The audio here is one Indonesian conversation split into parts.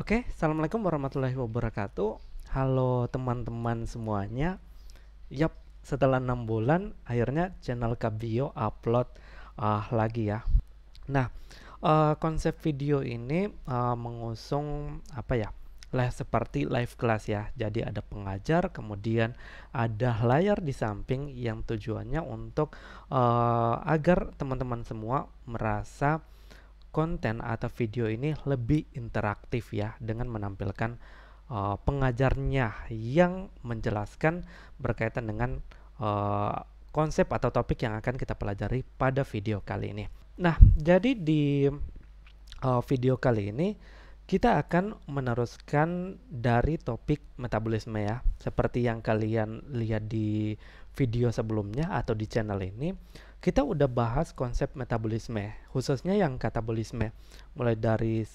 Oke, assalamualaikum warahmatullahi wabarakatuh. Halo teman-teman semuanya. Yap, setelah 6 bulan akhirnya channel Kabio upload lagi ya. Nah, konsep video ini mengusung apa ya? Seperti live class ya. Jadi ada pengajar, kemudian ada layar di samping yang tujuannya untuk agar teman-teman semua merasa konten atau video ini lebih interaktif ya, dengan menampilkan pengajarnya yang menjelaskan berkaitan dengan konsep atau topik yang akan kita pelajari pada video kali ini. Nah, jadi di video kali ini kita akan meneruskan dari topik metabolisme ya. Seperti yang kalian lihat di video sebelumnya atau di channel ini, kita udah bahas konsep metabolisme, khususnya yang katabolisme, mulai dari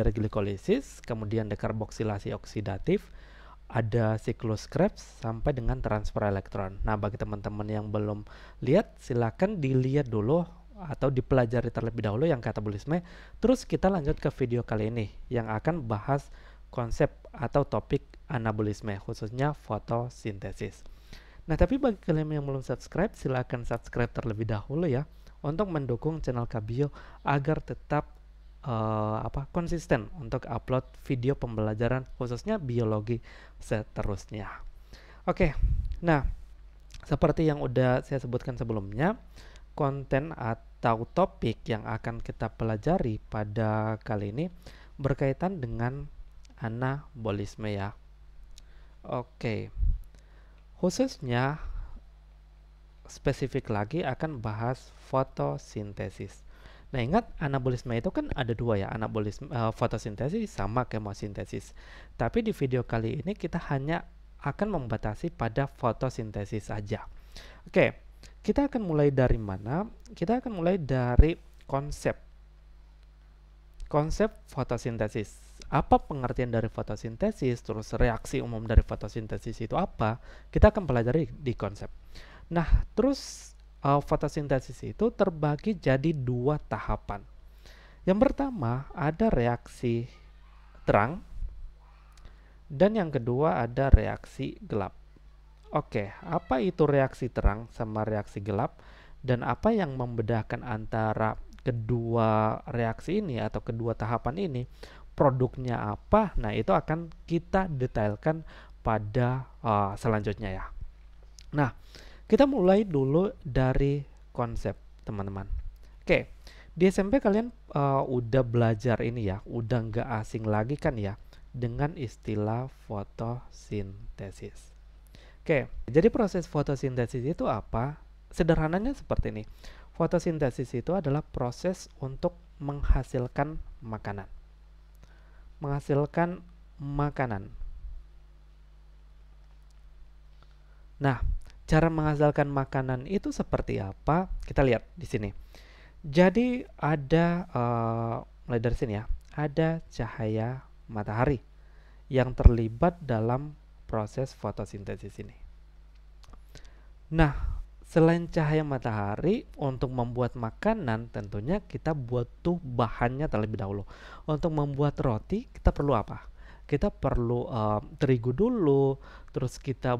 glikolisis, kemudian dekarboksilasi oksidatif, ada siklus Krebs sampai dengan transfer elektron. Nah, bagi teman-teman yang belum lihat, silakan dilihat dulu atau dipelajari terlebih dahulu yang katabolisme. Terus kita lanjut ke video kali ini yang akan bahas konsep atau topik anabolisme, khususnya fotosintesis. Nah, tapi bagi kalian yang belum subscribe, silakan subscribe terlebih dahulu ya, untuk mendukung channel Kabio agar tetap konsisten untuk upload video pembelajaran khususnya biologi seterusnya. Oke, nah seperti yang udah saya sebutkan sebelumnya, konten atau topik yang akan kita pelajari pada kali ini berkaitan dengan anabolisme ya. Oke, khususnya spesifik lagi akan bahas fotosintesis. Nah, ingat anabolisme itu kan ada dua ya, anabolisme fotosintesis sama kemosintesis. Tapi di video kali ini kita hanya akan membatasi pada fotosintesis saja. Oke, kita akan mulai dari mana? Kita akan mulai dari konsep fotosintesis. Apa pengertian dari fotosintesis, terus reaksi umum dari fotosintesis itu apa? Kita akan pelajari di konsep. Nah, terus fotosintesis itu terbagi jadi dua tahapan. Yang pertama ada reaksi terang, dan yang kedua ada reaksi gelap. Oke, apa itu reaksi terang sama reaksi gelap, dan apa yang membedakan antara kedua reaksi ini atau kedua tahapan ini, produknya apa? Nah, itu akan kita detailkan pada selanjutnya ya. Nah, kita mulai dulu dari konsep, teman-teman. Oke, di SMP kalian udah belajar ini ya, udah nggak asing lagi kan ya dengan istilah fotosintesis. Oke, jadi proses fotosintesis itu apa? Sederhananya seperti ini. Fotosintesis itu adalah proses untuk menghasilkan makanan. Menghasilkan makanan. Nah, cara menghasilkan makanan itu seperti apa? Kita lihat di sini. Jadi ada mulai dari sini ya, ada cahaya matahari yang terlibat dalam proses fotosintesis ini. Nah, selain cahaya matahari, untuk membuat makanan tentunya kita butuh bahannya terlebih dahulu. Untuk membuat roti kita perlu apa? Kita perlu terigu dulu, terus kita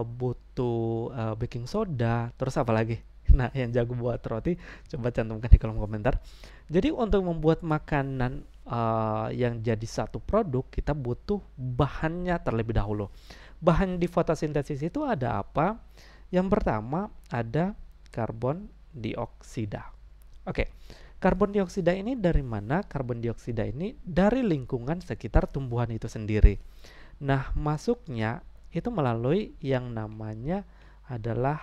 butuh baking soda, terus apa lagi? Nah, yang jago buat roti coba cantumkan di kolom komentar. Jadi untuk membuat makanan yang jadi satu produk, kita butuh bahannya terlebih dahulu. Bahan di fotosintesis itu ada apa? Yang pertama ada karbon dioksida. Oke, karbon dioksida ini dari mana? Karbon dioksida ini dari lingkungan sekitar tumbuhan itu sendiri. Nah, masuknya itu melalui yang namanya adalah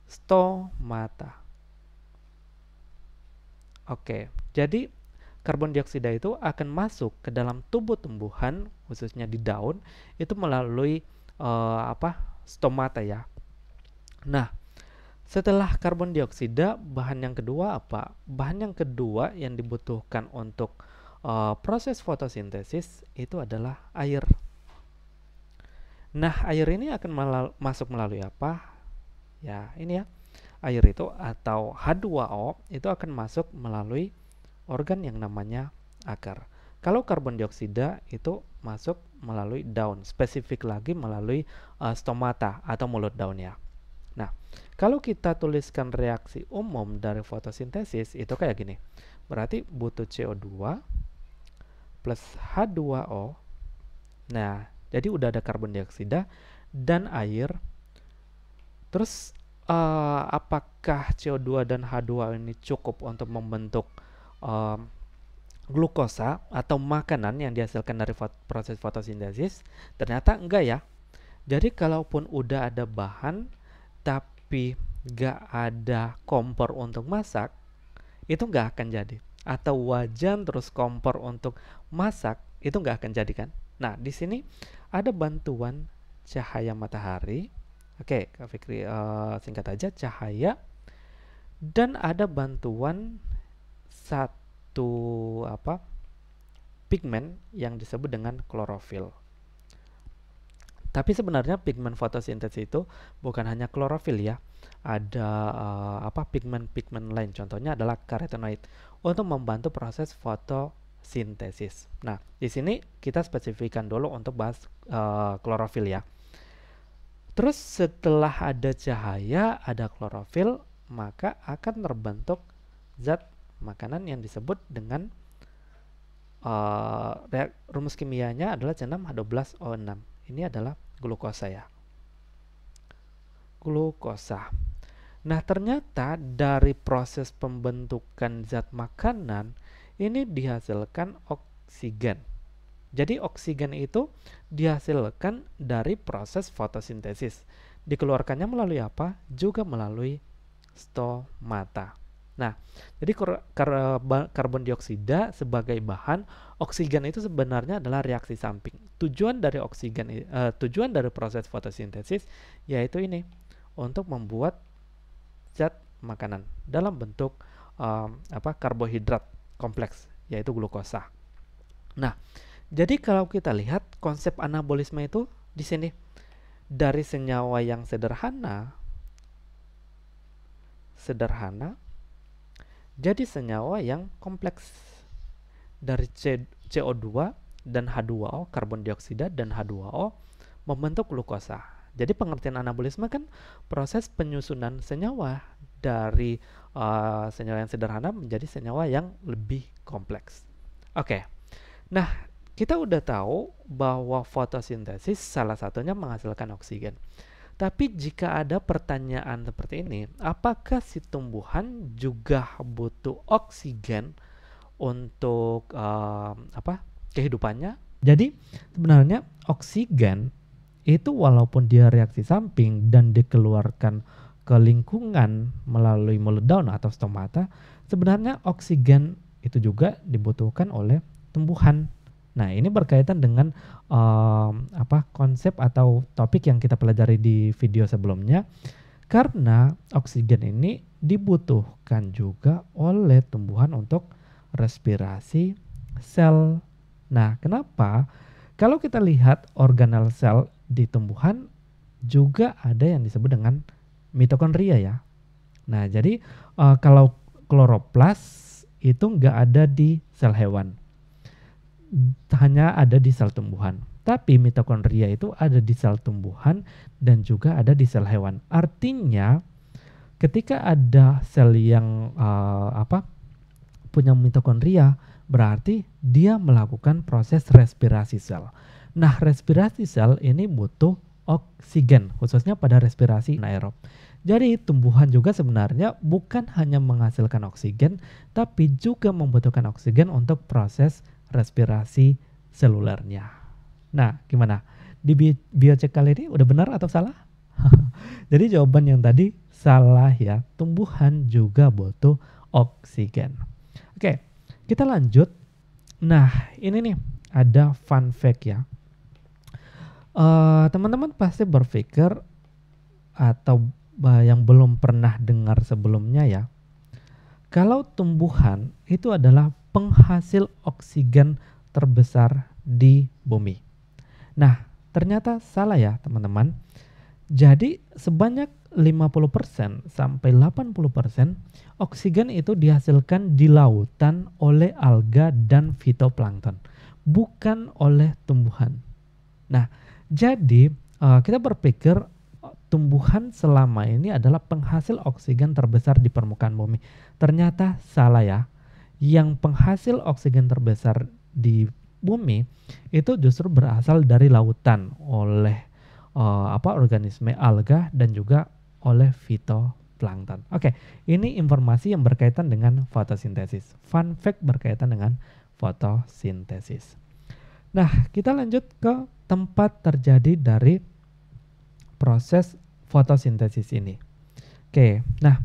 stomata. Oke, jadi karbon dioksida itu akan masuk ke dalam tubuh tumbuhan, khususnya di daun, itu melalui stomata ya. Nah, setelah karbon dioksida, bahan yang kedua apa? Bahan yang kedua yang dibutuhkan untuk proses fotosintesis itu adalah air. Nah, air ini akan masuk melalui apa? Ya, ini ya. Air itu atau H2O itu akan masuk melalui organ yang namanya akar. Kalau karbon dioksida itu masuk melalui daun, spesifik lagi melalui stomata atau mulut daunnya. Nah, kalau kita tuliskan reaksi umum dari fotosintesis itu kayak gini. Berarti butuh CO2 plus H2O. Nah, jadi udah ada karbon dioksida dan air. Terus apakah CO2 dan H2O ini cukup untuk membentuk glukosa atau makanan yang dihasilkan dari proses fotosintesis? Ternyata enggak ya. Jadi kalaupun udah ada bahan tapi nggak ada kompor untuk masak, itu nggak akan jadi. Atau wajan terus kompor untuk masak, itu nggak akan jadi kan. Nah, di sini ada bantuan cahaya matahari. Oke, Kak Fikri singkat aja cahaya. Dan ada bantuan satu pigmen yang disebut dengan klorofil. Tapi sebenarnya pigmen fotosintesis itu bukan hanya klorofil ya. Ada pigmen-pigmen lain. Contohnya adalah karotenoid untuk membantu proses fotosintesis. Nah, di sini kita spesifikkan dulu untuk bahas klorofil ya. Terus setelah ada cahaya, ada klorofil, maka akan terbentuk zat makanan yang disebut dengan rumus kimianya adalah C6H12O6. Ini adalah glukosa ya. Glukosa. Nah, ternyata dari proses pembentukan zat makanan ini dihasilkan oksigen. Jadi oksigen itu dihasilkan dari proses fotosintesis. Dikeluarkannya melalui apa? Juga melalui stomata. Nah, jadi karbon dioksida sebagai bahan, oksigen itu sebenarnya adalah reaksi samping. Tujuan dari proses fotosintesis yaitu ini, untuk membuat zat makanan dalam bentuk karbohidrat kompleks, yaitu glukosa. Nah, jadi kalau kita lihat konsep anabolisme itu di sini, dari senyawa yang sederhana jadi senyawa yang kompleks, dari CO2 dan H2O, karbon dioksida dan H2O membentuk glukosa. Jadi pengertian anabolisme kan proses penyusunan senyawa dari senyawa yang sederhana menjadi senyawa yang lebih kompleks. Oke. Nah, kita udah tahu bahwa fotosintesis salah satunya menghasilkan oksigen. Tapi jika ada pertanyaan seperti ini, apakah si tumbuhan juga butuh oksigen untuk kehidupannya? Jadi sebenarnya oksigen itu walaupun dia reaksi samping dan dikeluarkan ke lingkungan melalui mulut daun atau stomata, sebenarnya oksigen itu juga dibutuhkan oleh tumbuhan. Nah, ini berkaitan dengan konsep atau topik yang kita pelajari di video sebelumnya, karena oksigen ini dibutuhkan juga oleh tumbuhan untuk respirasi sel. Nah, kenapa? Kalau kita lihat organel sel di tumbuhan juga ada yang disebut dengan mitokondria ya. Nah, jadi kalau kloroplas itu nggak ada di sel hewan, hanya ada di sel tumbuhan. Tapi mitokondria itu ada di sel tumbuhan dan juga ada di sel hewan. Artinya ketika ada sel yang punya mitokondria, berarti dia melakukan proses respirasi sel. Nah, respirasi sel ini butuh oksigen, khususnya pada respirasi anaerob. Jadi tumbuhan juga sebenarnya bukan hanya menghasilkan oksigen, tapi juga membutuhkan oksigen untuk proses respirasi selulernya. Nah, gimana? Di biocek kali ini udah benar atau salah? Jadi jawaban yang tadi salah ya. Tumbuhan juga butuh oksigen. Oke, kita lanjut. Nah, ini nih ada fun fact ya. Teman-teman pasti berpikir atau yang belum pernah dengar sebelumnya ya, kalau tumbuhan itu adalah penghasil oksigen terbesar di bumi. Nah, ternyata salah ya teman-teman. Jadi sebanyak 50% sampai 80% oksigen itu dihasilkan di lautan oleh alga dan fitoplankton, bukan oleh tumbuhan. Nah, jadi kita berpikir tumbuhan selama ini adalah penghasil oksigen terbesar di permukaan bumi. Ternyata salah ya. Yang penghasil oksigen terbesar di bumi itu justru berasal dari lautan oleh organisme alga dan juga oleh fitoplankton. Oke, ini informasi yang berkaitan dengan fotosintesis. Fun fact berkaitan dengan fotosintesis. Nah, kita lanjut ke tempat terjadi dari proses fotosintesis ini. Oke, nah,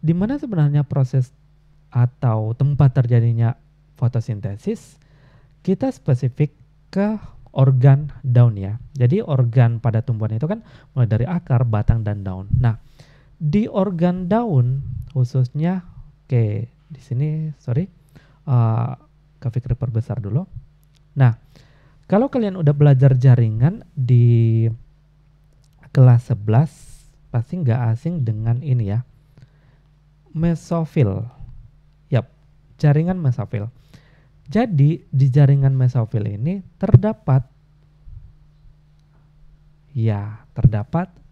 di mana sebenarnya proses atau tempat terjadinya fotosintesis? Kita spesifik ke organ daun ya. Jadi organ pada tumbuhan itu kan mulai dari akar, batang, dan daun. Nah, di organ daun khususnya, di sini Kak Fikri perbesar dulu. Nah, kalau kalian udah belajar jaringan di kelas 11, pasti nggak asing dengan ini ya, mesofil. Yap, jaringan mesofil. Jadi di jaringan mesofil ini terdapat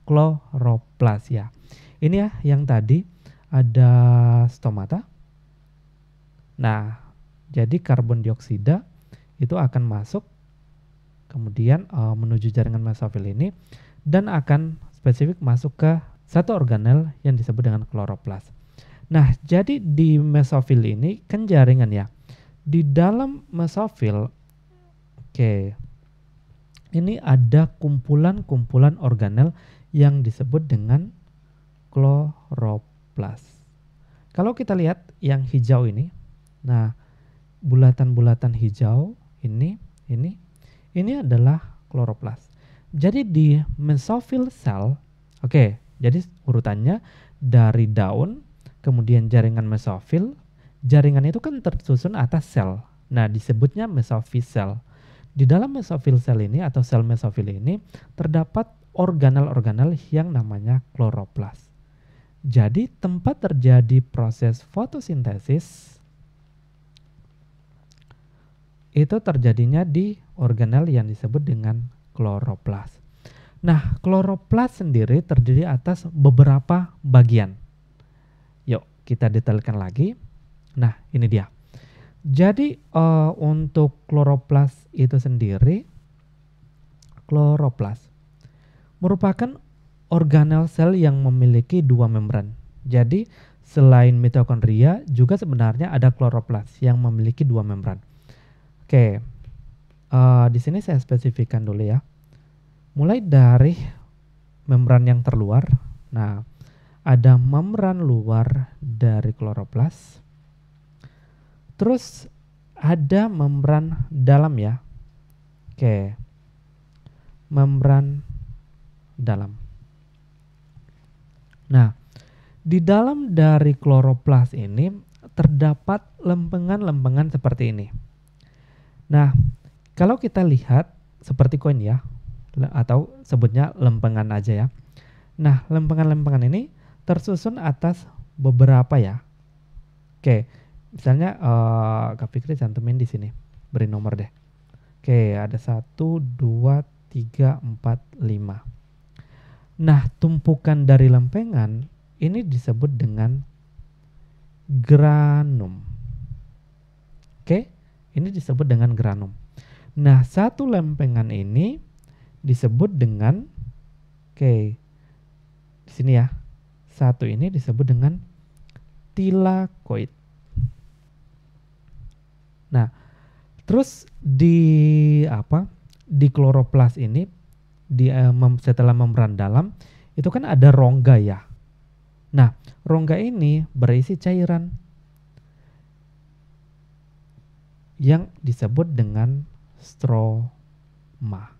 kloroplas ya. Ini ya yang tadi ada stomata. Nah, jadi karbon dioksida itu akan masuk kemudian menuju jaringan mesofil ini dan akan spesifik masuk ke satu organel yang disebut dengan kloroplas. Nah, jadi di mesofil ini kan jaringan ya. Di dalam mesofil, ini ada kumpulan-kumpulan organel yang disebut dengan kloroplas. Kalau kita lihat yang hijau ini, nah bulatan-bulatan hijau ini adalah kloroplas. Jadi di mesofil sel, jadi urutannya dari daun, kemudian jaringan mesofil. Jaringan itu kan tersusun atas sel. Nah, disebutnya mesofil sel. Di dalam mesofil sel ini atau sel mesofil ini terdapat organel-organel yang namanya kloroplas. Jadi, tempat terjadi proses fotosintesis itu terjadinya di organel yang disebut dengan kloroplas. Nah, kloroplas sendiri terdiri atas beberapa bagian. Yuk, kita detailkan lagi. Nah, ini dia. Jadi untuk kloroplas itu sendiri, kloroplas merupakan organel sel yang memiliki dua membran. Jadi selain mitokondria juga sebenarnya ada kloroplas yang memiliki dua membran. Di sini saya spesifikkan dulu ya. Mulai dari membran yang terluar. Nah, ada membran luar dari kloroplas. Terus ada membran dalam ya. Membran dalam. Nah, di dalam dari kloroplas ini terdapat lempengan-lempengan seperti ini. Nah, kalau kita lihat seperti koin ya, atau sebutnya lempengan aja ya. Nah, lempengan-lempengan ini tersusun atas beberapa ya. Misalnya Kak Fikri cantumin di sini, beri nomor deh. Ada 1, 2, 3, 4, 5. Nah, tumpukan dari lempengan ini disebut dengan granum. Ini disebut dengan granum. Nah, satu lempengan ini disebut dengan di sini ya. Satu ini disebut dengan tilakoid. Nah, terus di kloroplas ini setelah membran dalam itu kan ada rongga ya. Nah, rongga ini berisi cairan yang disebut dengan stroma.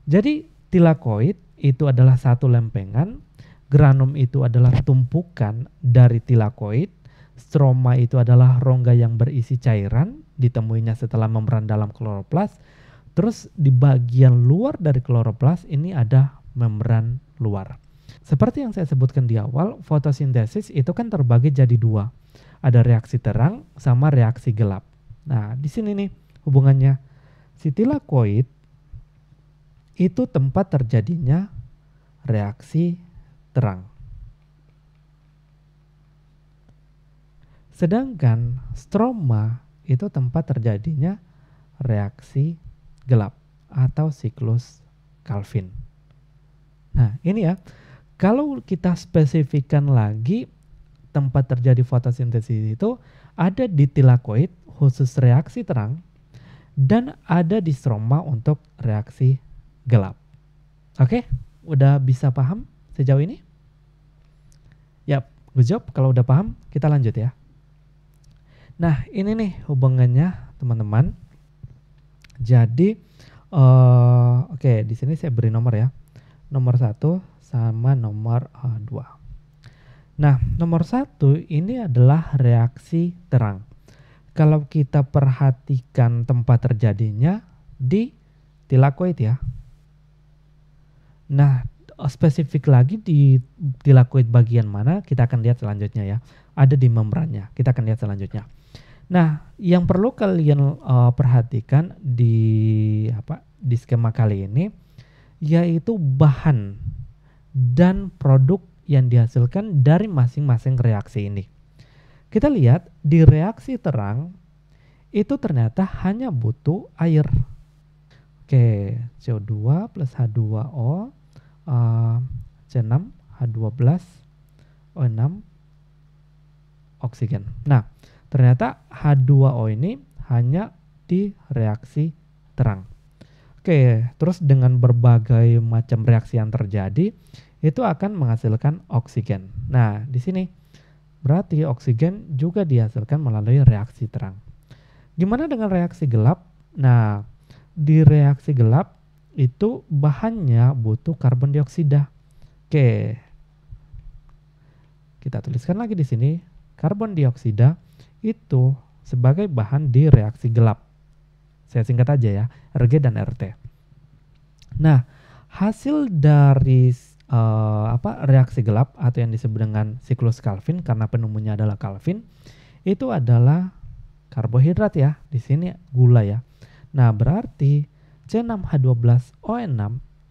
Jadi tilakoid itu adalah satu lempengan, granum itu adalah tumpukan dari tilakoid, stroma itu adalah rongga yang berisi cairan, ditemuinya setelah membran dalam kloroplas. Terus di bagian luar dari kloroplas ini ada membran luar. Seperti yang saya sebutkan di awal, fotosintesis itu kan terbagi jadi dua. Ada reaksi terang sama reaksi gelap. Nah, di sini nih hubungannya. Si tilakoid itu tempat terjadinya reaksi terang. Sedangkan stroma itu tempat terjadinya reaksi gelap atau siklus Calvin. Nah, ini ya. Kalau kita spesifikkan lagi tempat terjadi fotosintesis itu ada di tilakoid khusus reaksi terang dan ada di stroma untuk reaksi gelap. Oke, udah bisa paham sejauh ini? Yap, good job. Kalau udah paham, kita lanjut ya. Nah, ini nih hubungannya teman-teman. Jadi, oke, di sini saya beri nomor ya. Nomor 1 sama nomor 2. Nah, nomor 1 ini adalah reaksi terang. Kalau kita perhatikan tempat terjadinya di tilakoid ya. Nah, spesifik lagi di tilakoid bagian mana kita akan lihat selanjutnya ya. Ada di membrannya. Kita akan lihat selanjutnya. Nah, yang perlu kalian perhatikan di skema kali ini yaitu bahan dan produk yang dihasilkan dari masing-masing reaksi ini. Kita lihat di reaksi terang itu ternyata hanya butuh air. Oke, CO2 plus H2O, C6H12O6 oksigen. Nah, ternyata H2O ini hanya di reaksi terang. Oke, terus dengan berbagai macam reaksi yang terjadi, itu akan menghasilkan oksigen. Nah, di sini berarti oksigen juga dihasilkan melalui reaksi terang. Gimana dengan reaksi gelap? Nah, di reaksi gelap itu bahannya butuh karbon dioksida. Oke, kita tuliskan lagi di sini, karbon dioksida itu sebagai bahan di reaksi gelap. Saya singkat aja ya, Rg dan Rt. Nah, hasil dari reaksi gelap atau yang disebut dengan siklus Calvin karena penumunya adalah Calvin itu adalah karbohidrat ya. Di sini gula ya. Nah, berarti C6H12O6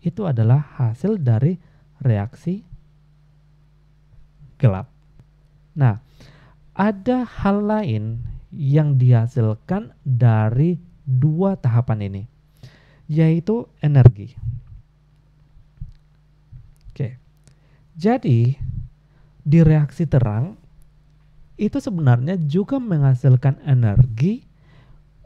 itu adalah hasil dari reaksi gelap. Nah, ada hal lain yang dihasilkan dari dua tahapan ini, yaitu energi. Oke, jadi di reaksi terang itu sebenarnya juga menghasilkan energi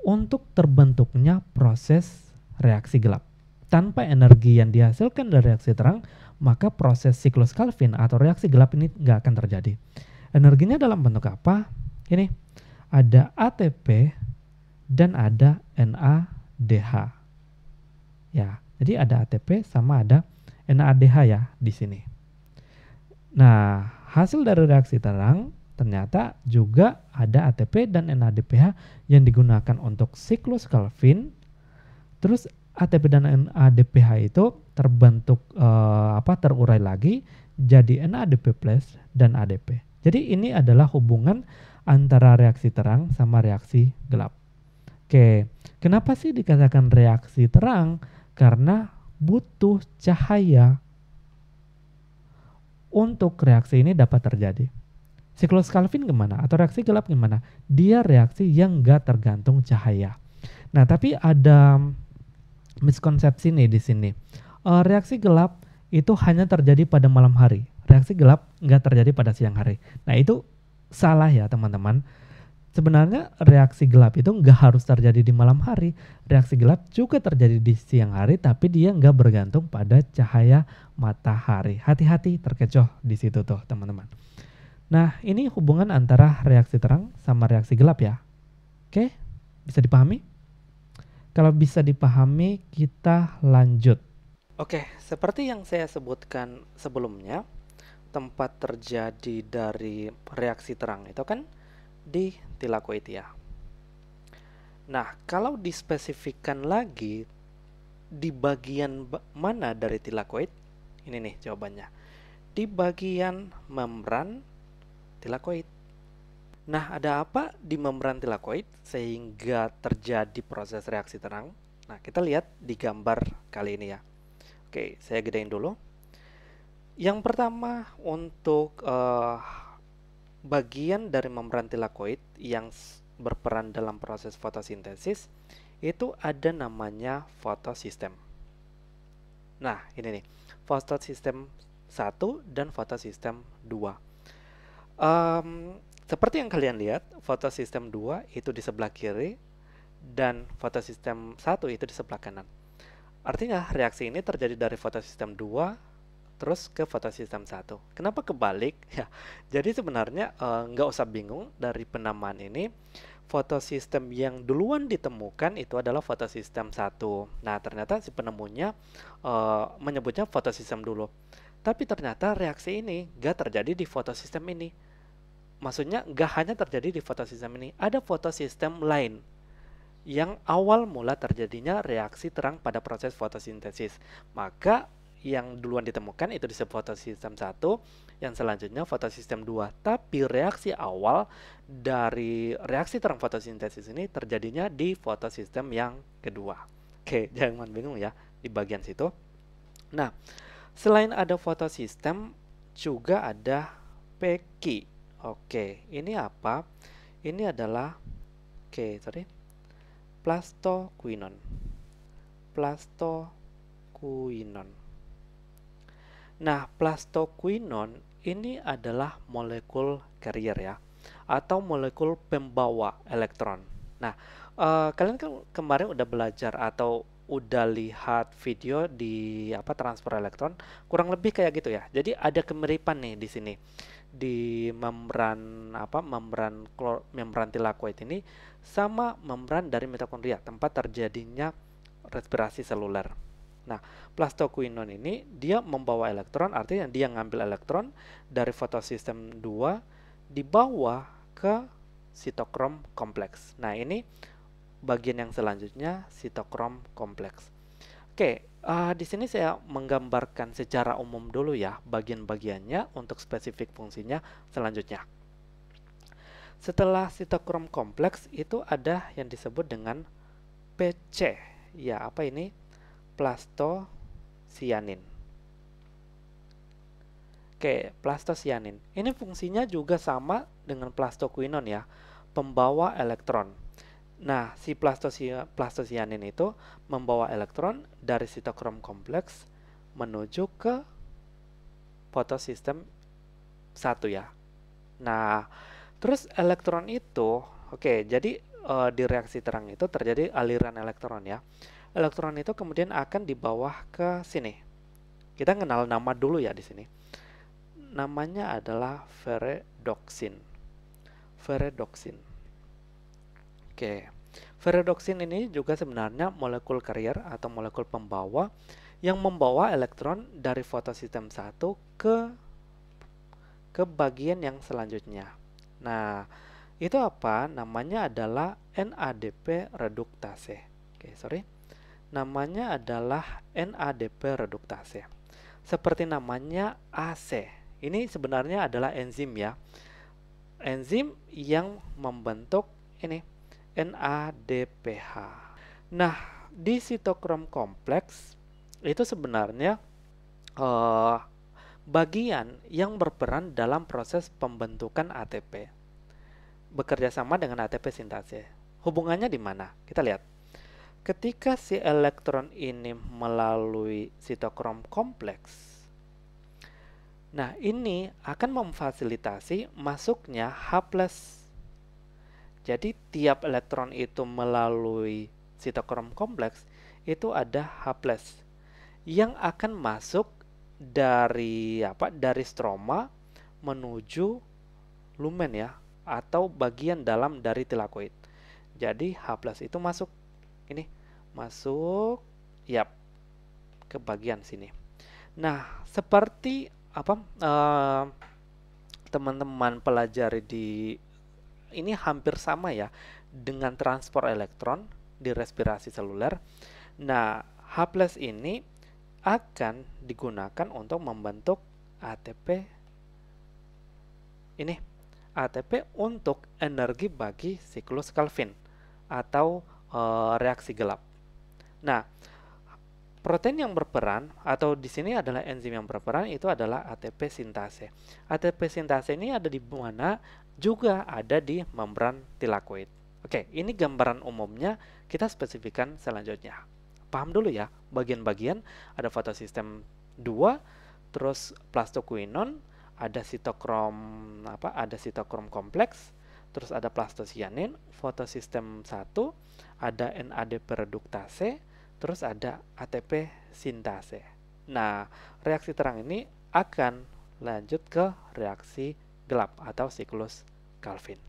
untuk terbentuknya proses reaksi gelap. Tanpa energi yang dihasilkan dari reaksi terang, maka proses siklus Calvin atau reaksi gelap ini nggak akan terjadi. Energinya dalam bentuk apa? Ini ada ATP dan ada NADH. Ya, jadi ada ATP sama ada NADH ya di sini. Nah, hasil dari reaksi terang ternyata juga ada ATP dan NADPH yang digunakan untuk siklus Calvin. Terus ATP dan NADPH itu terbentuk terurai lagi jadi NADP+ dan ADP. Jadi ini adalah hubungan antara reaksi terang sama reaksi gelap. Oke, kenapa sih dikatakan reaksi terang? Karena butuh cahaya untuk reaksi ini dapat terjadi. Siklus Calvin gimana? Atau reaksi gelap gimana? Dia reaksi yang nggak tergantung cahaya. Nah, tapi ada miskonsepsi nih di sini. Reaksi gelap itu hanya terjadi pada malam hari. Reaksi gelap nggak terjadi pada siang hari. Nah, itu salah ya teman-teman. Sebenarnya reaksi gelap itu nggak harus terjadi di malam hari. Reaksi gelap juga terjadi di siang hari, tapi dia nggak bergantung pada cahaya matahari. Hati-hati terkecoh di situ tuh teman-teman. Nah, ini hubungan antara reaksi terang sama reaksi gelap ya. Oke, bisa dipahami? Kalau bisa dipahami, kita lanjut. Oke, seperti yang saya sebutkan sebelumnya, tempat terjadi dari reaksi terang itu kan di tilakoid ya. Nah, kalau dispesifikkan lagi di bagian mana dari tilakoid, Ini nih jawabannya. Di bagian membran tilakoid. Nah, ada apa di membran tilakoid sehingga terjadi proses reaksi terang? Nah, kita lihat di gambar kali ini ya. Oke, saya gedein dulu. Yang pertama, untuk bagian dari membran tilakoid yang berperan dalam proses fotosintesis, itu ada namanya fotosistem. Nah, ini nih, fotosistem 1 dan fotosistem 2. Seperti yang kalian lihat, fotosistem 2 itu di sebelah kiri dan fotosistem 1 itu di sebelah kanan. Artinya reaksi ini terjadi dari fotosistem 2 terus ke fotosistem 1. Kenapa kebalik? Ya, jadi sebenarnya nggak usah bingung dari penamaan ini. Fotosistem yang duluan ditemukan itu adalah fotosistem 1. Nah, ternyata si penemunya menyebutnya fotosistem dulu. Tapi ternyata reaksi ini nggak terjadi di fotosistem ini. Maksudnya nggak hanya terjadi di fotosistem ini, ada fotosistem lain yang awal mula terjadinya reaksi terang pada proses fotosintesis. Maka yang duluan ditemukan itu disebut fotosistem 1, yang selanjutnya fotosistem 2. Tapi reaksi awal dari reaksi terang fotosintesis ini terjadinya di fotosistem yang kedua. Oke, jangan bingung ya di bagian situ. Nah, selain ada fotosistem, juga ada PEKI. Oke, ini apa? Ini adalah plastoquinon. Plastoquinon. Nah, plastoquinon ini adalah molekul carrier ya, atau molekul pembawa elektron. Nah, kalian kan kemarin udah belajar atau udah lihat video di transfer elektron, kurang lebih kayak gitu ya. Jadi ada kemiripan nih di sini di membran tilakoid ini sama membran dari mitokondria, tempat terjadinya respirasi seluler. Nah, plastoquinon ini dia membawa elektron, artinya dia ngambil elektron dari fotosistem 2 dibawa ke sitokrom kompleks. Nah, ini bagian yang selanjutnya, sitokrom kompleks. Oke, di sini saya menggambarkan secara umum dulu ya bagian-bagiannya untuk spesifik fungsinya selanjutnya. Setelah sitokrom kompleks itu ada yang disebut dengan PC. Ya, apa ini? Plastosianin. Oke, plastosianin. Ini fungsinya juga sama dengan plastoquinon ya, pembawa elektron. Nah, si plastosianin itu membawa elektron dari sitokrom kompleks menuju ke fotosistem 1 ya. Nah, terus elektron itu, jadi di reaksi terang itu terjadi aliran elektron ya. Elektron itu kemudian akan dibawa ke sini. Kita kenal nama dulu ya di sini. Namanya adalah ferredoxin. Ferredoxin. Ferredoxin ini juga sebenarnya molekul carrier atau molekul pembawa yang membawa elektron dari fotosistem 1 ke bagian yang selanjutnya. Nah, itu apa? Namanya adalah NADP reduktase. Namanya adalah NADP reduktase. Seperti namanya AC. Ini sebenarnya adalah enzim ya. Enzim yang membentuk ini NADPH. Nah, di sitokrom kompleks itu sebenarnya bagian yang berperan dalam proses pembentukan ATP. Bekerja sama dengan ATP sintase. Hubungannya di mana? Kita lihat. Ketika si elektron ini melalui sitokrom kompleks, nah ini akan memfasilitasi masuknya H+. Jadi tiap elektron itu melalui sitokrom kompleks itu ada H+ yang akan masuk dari stroma menuju lumen ya, atau bagian dalam dari tilakoid. Jadi H+ itu masuk ke bagian sini. Nah, seperti teman-teman pelajari di ini hampir sama ya dengan transport elektron di respirasi seluler. Nah, H+ ini akan digunakan untuk membentuk ATP ini. ATP untuk energi bagi siklus Calvin atau reaksi gelap. Nah, protein yang berperan atau di sini adalah enzim yang berperan itu adalah ATP sintase. ATP sintase ini ada di mana? Juga ada di membran tilakoid. Oke, ini gambaran umumnya, kita spesifikkan selanjutnya. Paham dulu ya, bagian-bagian ada fotosistem 2, terus plastoquinone, ada sitokrom kompleks, terus ada plastosianin, fotosistem 1, ada NAD reduktase, terus ada ATP sintase. Nah, reaksi terang ini akan lanjut ke reaksi gelap atau siklus Calvin.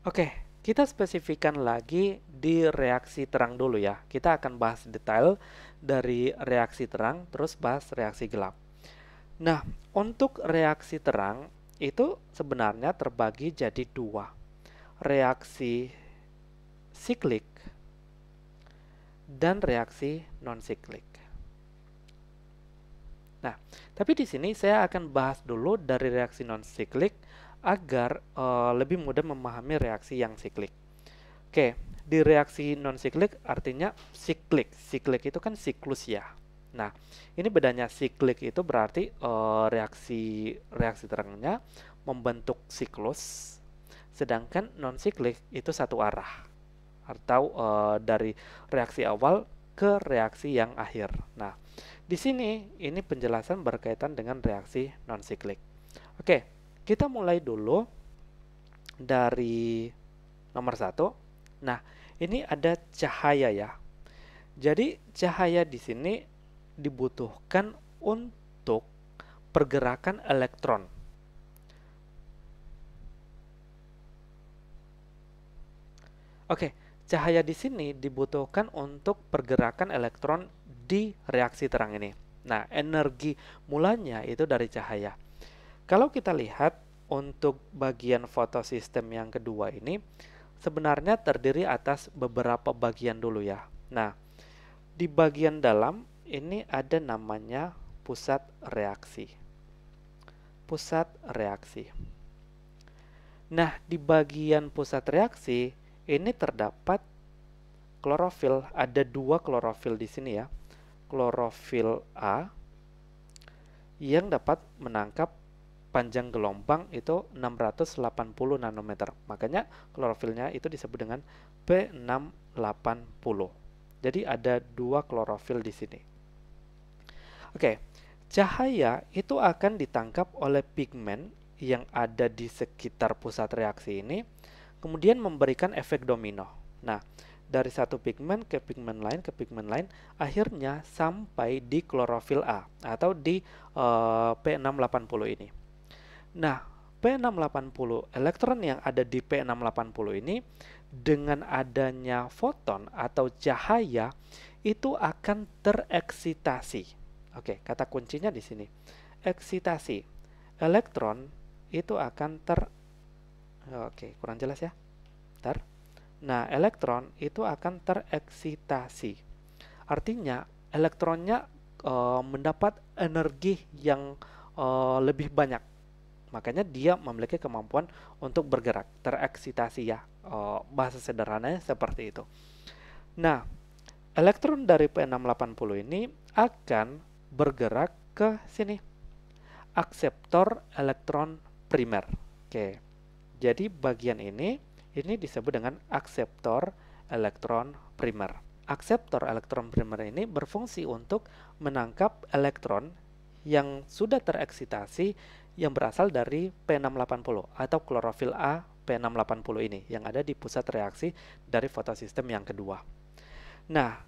Oke, kita spesifikkan lagi di reaksi terang dulu ya. Kita akan bahas detail dari reaksi terang, terus bahas reaksi gelap. Nah, untuk reaksi terang itu sebenarnya terbagi jadi dua. Reaksi siklik dan reaksi non-siklik. Nah, tapi di sini saya akan bahas dulu dari reaksi non-siklik agar lebih mudah memahami reaksi yang siklik. Oke, di reaksi non-siklik artinya siklik. Siklik itu kan siklus ya. Nah, ini bedanya siklik itu berarti reaksi terangnya membentuk siklus, sedangkan non-siklik itu satu arah atau dari reaksi awal ke reaksi yang akhir. Nah, di sini ini penjelasan berkaitan dengan reaksi non-siklik. Oke, kita mulai dulu dari nomor 1. Nah, ini ada cahaya ya. Jadi cahaya di sini dibutuhkan untuk pergerakan elektron. Oke, cahaya di sini dibutuhkan untuk pergerakan elektron di reaksi terang ini. Nah, energi mulanya itu dari cahaya. Kalau kita lihat untuk bagian fotosistem yang kedua ini, sebenarnya terdiri atas beberapa bagian dulu ya. Nah, di bagian dalam ini ada namanya pusat reaksi. Pusat reaksi. Nah, di bagian pusat reaksi ini terdapat klorofil. Ada dua klorofil di sini ya. Klorofil A yang dapat menangkap panjang gelombang itu 680 nanometer. Makanya klorofilnya itu disebut dengan P680. Jadi ada dua klorofil di sini. Oke, cahaya itu akan ditangkap oleh pigmen yang ada di sekitar pusat reaksi ini, kemudian memberikan efek domino. Nah, dari satu pigmen ke pigmen lain ke pigmen lain, akhirnya sampai di klorofil A atau di P680 ini. Nah, P680 elektron yang ada di P680 ini dengan adanya foton atau cahaya itu akan tereksitasi. Oke, kata kuncinya di sini. Eksitasi. Elektron itu akan Oke, kurang jelas ya. Bentar. Nah, elektron itu akan tereksitasi. Artinya, elektronnya mendapat energi yang lebih banyak. Makanya dia memiliki kemampuan untuk bergerak, tereksitasi ya. Bahasa sederhananya seperti itu. Nah, elektron dari P680 ini akan bergerak ke sini. Akseptor elektron primer. Oke. Jadi bagian ini disebut dengan akseptor elektron primer. Akseptor elektron primer ini berfungsi untuk menangkap elektron yang sudah tereksitasi yang berasal dari P680 atau klorofil A P680 ini yang ada di pusat reaksi dari fotosistem yang kedua. Nah,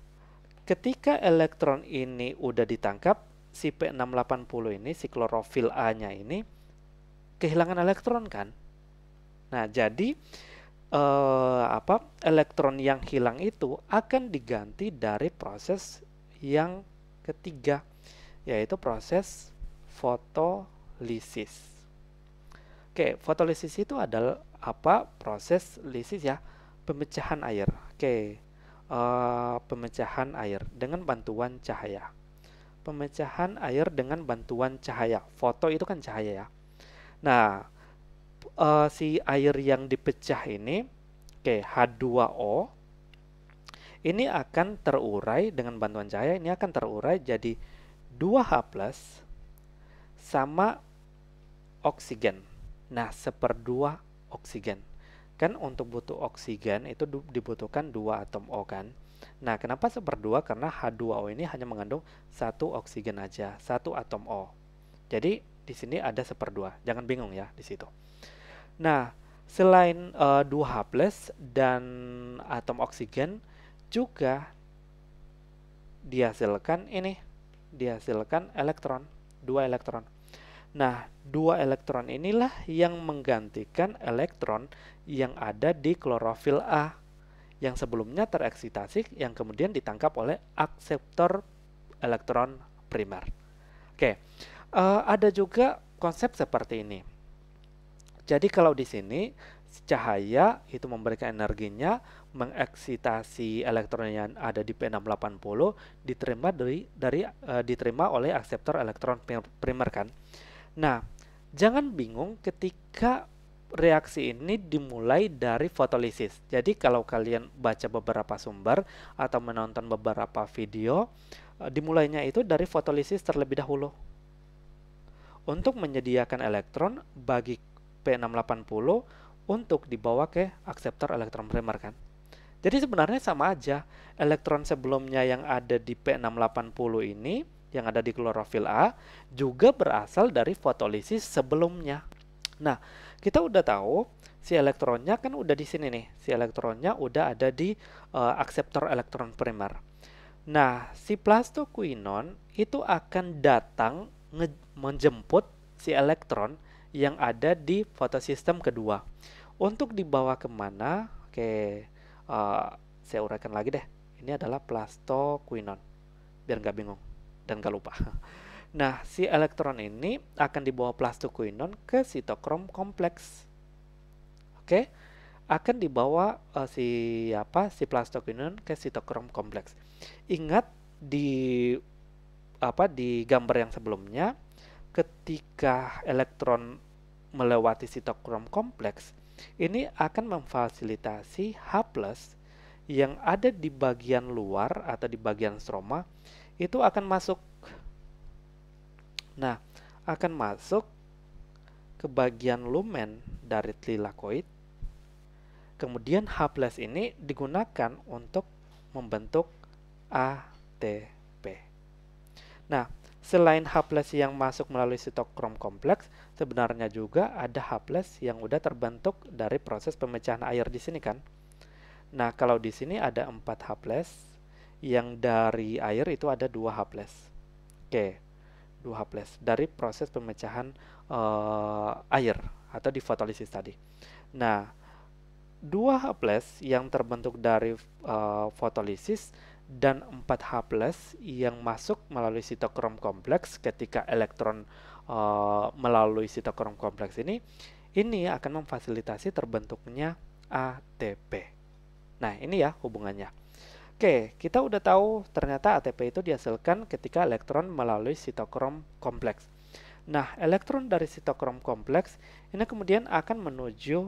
ketika elektron ini udah ditangkap, si P680 ini, si klorofil A-nya ini kehilangan elektron kan? Nah, jadi elektron yang hilang itu akan diganti dari proses yang ketiga, yaitu proses fotolisis. Oke, fotolisis itu adalah proses lisis ya, pemecahan air. Oke. pemecahan air dengan bantuan cahaya. Pemecahan air dengan bantuan cahaya. Foto itu kan cahaya ya. Nah, si air yang dipecah ini, oke, H2O, ini akan terurai dengan bantuan cahaya. Ini akan terurai jadi 2H plus sama oksigen. Nah, seperdua oksigen. Kan untuk butuh oksigen itu dibutuhkan 2 atom O kan. Nah, kenapa seperdua? Karena H2O ini hanya mengandung 1 oksigen aja, 1 atom O. Jadi di sini ada seperdua. Jangan bingung ya di situ. Nah, selain 2H plus dan atom oksigen juga dihasilkan elektron, 2 elektron. Nah, 2 elektron inilah yang menggantikan elektron yang ada di klorofil A yang sebelumnya tereksitasi yang kemudian ditangkap oleh akseptor elektron primer. Oke, ada juga konsep seperti ini. Jadi kalau di sini cahaya itu memberikan energinya, mengeksitasi elektron yang ada di P680 diterima oleh akseptor elektron primer kan. Nah, jangan bingung ketika reaksi ini dimulai dari fotolisis. Jadi kalau kalian baca beberapa sumber atau menonton beberapa video, dimulainya itu dari fotolisis terlebih dahulu. Untuk menyediakan elektron bagi P680 untuk dibawa ke akseptor elektron primer kan. Jadi sebenarnya sama aja. Elektron sebelumnya yang ada di P680 ini, yang ada di klorofil A, juga berasal dari fotolisis sebelumnya. Nah, kita udah tahu si elektronnya kan udah di sini nih. Si elektronnya udah ada di akseptor elektron primer. Nah, si plastoquinone itu akan datang menjemput si elektron yang ada di fotosistem kedua. Untuk dibawa kemana? Oke, saya uraikan lagi deh. Ini adalah plastoquinone, biar nggak bingung dan nggak lupa. Nah, si elektron ini akan dibawa plastoquinone ke sitokrom kompleks. Oke, akan dibawa si plastoquinone ke sitokrom kompleks. Ingat di gambar yang sebelumnya, ketika elektron melewati sitokrom kompleks, ini akan memfasilitasi H+ yang ada di bagian luar atau di bagian stroma itu akan masuk. Nah, akan masuk ke bagian lumen dari thylakoid. Kemudian H+ ini digunakan untuk membentuk ATP. Nah, selain H+ yang masuk melalui sitokrom kompleks, sebenarnya juga ada H+ yang udah terbentuk dari proses pemecahan air di sini kan. Nah, kalau di sini ada 4 H+, yang dari air itu ada 2 H+. Oke, 2 H+ dari proses pemecahan air atau di fotolisis tadi. Nah, 2 H+ yang terbentuk dari fotolisis dan 4 H+ yang masuk melalui sitokrom kompleks ketika elektron melalui sitokrom kompleks ini akan memfasilitasi terbentuknya ATP. Nah, ini ya hubungannya. Oke, kita udah tahu ternyata ATP itu dihasilkan ketika elektron melalui sitokrom kompleks. Nah, elektron dari sitokrom kompleks ini kemudian akan menuju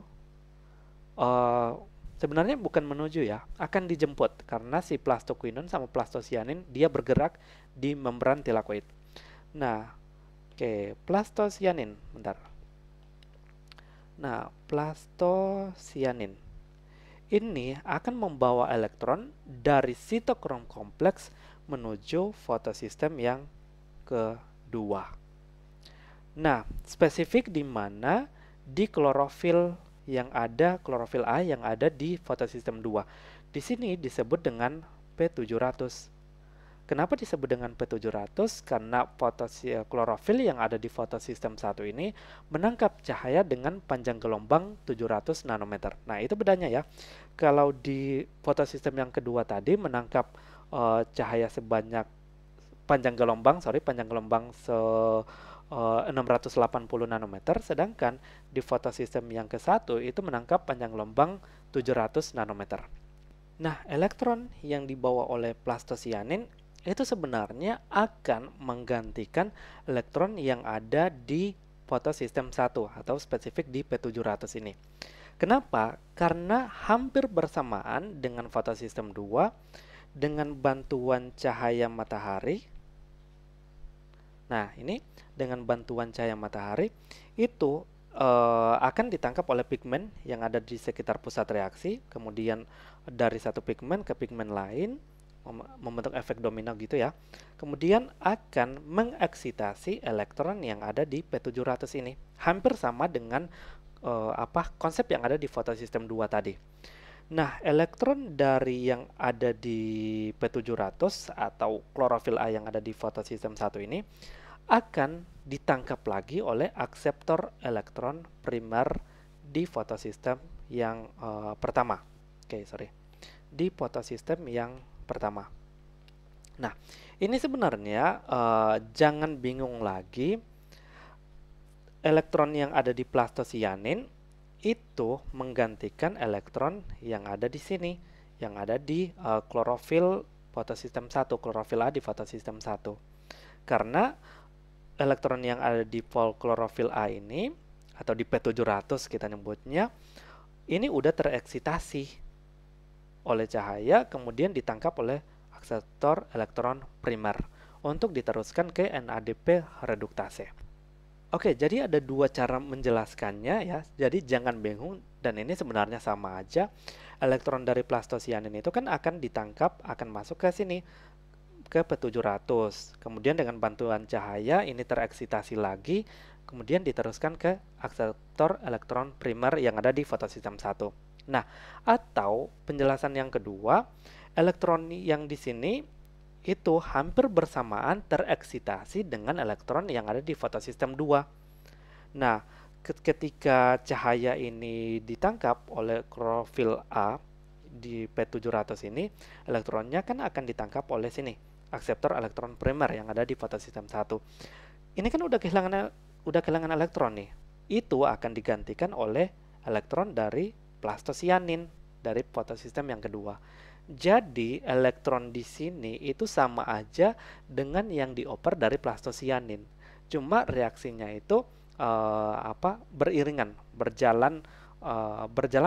sebenarnya bukan menuju ya, akan dijemput karena si plastoquinone sama plastocyanin dia bergerak di membran thylakoid. Nah, oke, plastocyanin, bentar. Nah, plastocyanin ini akan membawa elektron dari sitokrom kompleks menuju fotosistem yang kedua. Nah, spesifik di mana? Di klorofil klorofil A yang ada di fotosistem 2. Di sini disebut dengan P700. Kenapa disebut dengan P700? Karena klorofil yang ada di fotosistem 1 ini menangkap cahaya dengan panjang gelombang 700 nanometer. Nah, itu bedanya ya. Kalau di fotosistem yang kedua tadi menangkap cahaya sebanyak panjang gelombang 680 nanometer, sedangkan di fotosistem yang ke-1 itu menangkap panjang gelombang 700 nanometer. Nah, elektron yang dibawa oleh plastosianin itu sebenarnya akan menggantikan elektron yang ada di fotosistem 1 atau spesifik di P700 ini. Kenapa? Karena hampir bersamaan dengan fotosistem 2 dengan bantuan cahaya matahari. Nah, ini dengan bantuan cahaya matahari itu akan ditangkap oleh pigmen yang ada di sekitar pusat reaksi, kemudian dari satu pigmen ke pigmen lain membentuk efek domino gitu ya. Kemudian akan mengeksitasi elektron yang ada di P700 ini. Hampir sama dengan konsep yang ada di fotosistem 2 tadi. Nah, elektron dari yang ada di P700 atau klorofil A yang ada di fotosistem 1 ini akan ditangkap lagi oleh akseptor elektron primer di fotosistem yang pertama. Di fotosistem yang pertama. Nah, ini sebenarnya jangan bingung lagi, elektron yang ada di plastosianin itu menggantikan elektron yang ada di sini, yang ada di klorofil fotosistem 1, klorofil A di fotosistem 1. Karena elektron yang ada di klorofil A ini atau di P700 kita nyebutnya, ini udah tereksitasi oleh cahaya, kemudian ditangkap oleh akseptor elektron primer untuk diteruskan ke NADP reduktase. Oke, jadi ada dua cara menjelaskannya ya. Jadi jangan bingung, dan ini sebenarnya sama aja. Elektron dari plastosianin itu kan akan ditangkap, akan masuk ke sini, ke P700. Kemudian dengan bantuan cahaya ini tereksitasi lagi, kemudian diteruskan ke akseptor elektron primer yang ada di fotosistem 1. Nah, atau penjelasan yang kedua, elektron yang di sini itu hampir bersamaan tereksitasi dengan elektron yang ada di fotosistem 2. Nah, ketika cahaya ini ditangkap oleh klorofil A di P700 ini, elektronnya kan akan ditangkap oleh sini, akseptor elektron primer yang ada di fotosistem 1. Ini kan udah kehilangan elektron nih. Itu akan digantikan oleh elektron dari plastosianin dari fotosistem yang kedua. Jadi elektron di sini itu sama aja dengan yang dioper dari plastosianin. Cuma reaksinya itu beriringan, berjalan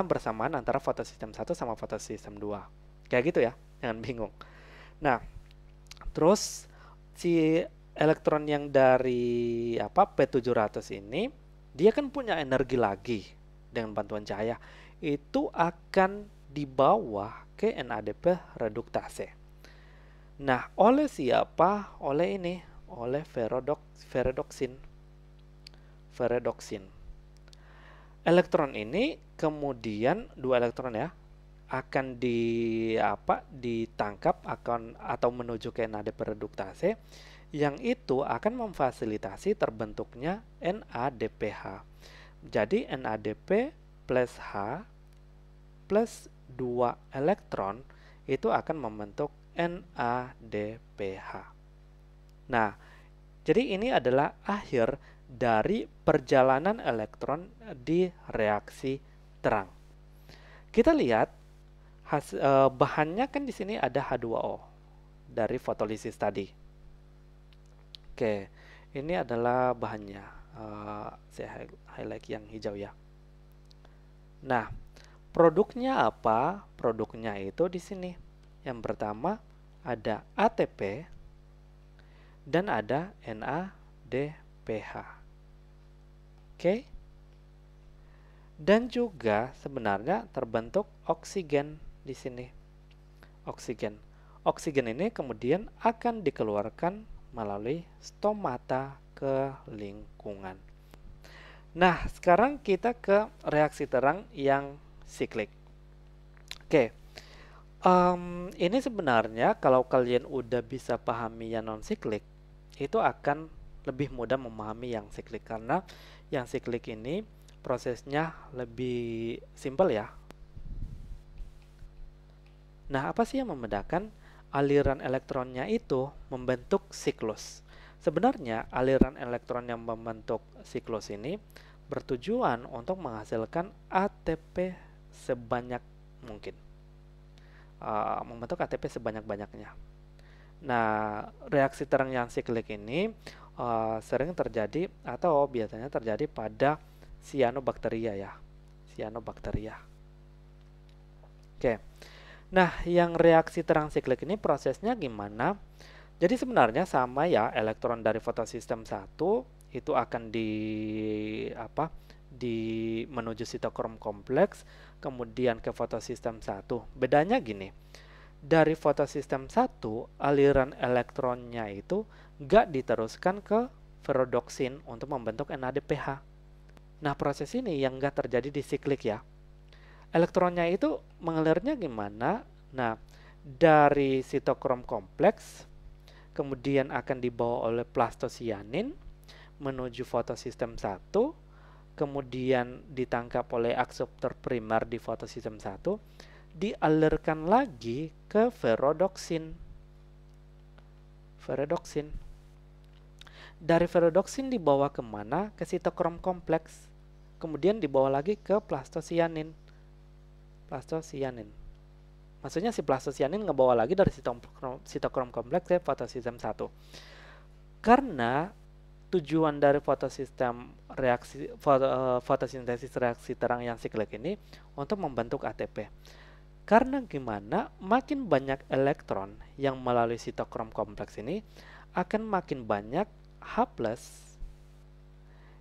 bersamaan antara fotosistem 1 sama fotosistem 2. Kayak gitu ya, jangan bingung. Nah, terus si elektron yang dari P700 ini, dia kan punya energi lagi dengan bantuan cahaya. Itu akan dibawa ke NADP reduktase. Nah, oleh siapa? Oleh ini, oleh ferredoksin. Elektron ini kemudian dua elektron ya akan ditangkap atau menuju ke NADP reduktase, yang itu akan memfasilitasi terbentuknya NADPH. Jadi NADP plus H plus 2 elektron itu akan membentuk NADPH. Nah, jadi ini adalah akhir dari perjalanan elektron di reaksi terang. Kita lihat bahannya kan di sini ada H2O dari fotolisis tadi. Oke, ini adalah bahannya. Saya highlight yang hijau ya. Nah, produknya apa? Produknya itu di sini. Yang pertama ada ATP dan ada NADPH. Oke. Dan juga sebenarnya terbentuk oksigen di sini. Oksigen ini kemudian akan dikeluarkan melalui stomata ke lingkungan. Nah, sekarang kita ke reaksi terang yang siklik. Oke. Ini sebenarnya kalau kalian udah bisa pahami yang non siklik, itu akan lebih mudah memahami yang siklik, karena yang siklik ini prosesnya lebih simpel ya. Nah, apa sih yang membedakan? Aliran elektronnya itu membentuk siklus. Sebenarnya aliran elektron yang membentuk siklus ini bertujuan untuk menghasilkan ATP sebanyak mungkin. membentuk ATP sebanyak-banyaknya. Nah, reaksi terang yang siklik ini sering terjadi atau biasanya terjadi pada cyanobacteria ya. Cyanobacteria. Oke. Nah, yang reaksi terang siklik ini prosesnya gimana? Jadi sebenarnya sama ya, elektron dari fotosistem 1 itu akan menuju sitokrom kompleks, kemudian ke fotosistem 1. Bedanya gini. Dari fotosistem 1, aliran elektronnya itu nggak diteruskan ke ferrodoksin untuk membentuk NADPH. Nah, proses ini yang nggak terjadi di siklik ya. Elektronnya itu mengalirnya gimana? Nah, dari sitokrom kompleks, kemudian akan dibawa oleh plastosianin menuju fotosistem 1, kemudian ditangkap oleh akseptor primer di fotosistem 1, dialirkan lagi ke ferrodoksin. Dari ferrodoksin dibawa kemana? Ke sitokrom kompleks. Kemudian dibawa lagi ke plastosianin. Maksudnya si plastosianin ngebawa lagi dari sitokrom kompleks ke fotosistem 1. Karena tujuan dari fotosintesis reaksi terang yang siklik ini untuk membentuk ATP. Karena gimana? Makin banyak elektron yang melalui sitokrom kompleks ini, akan makin banyak H+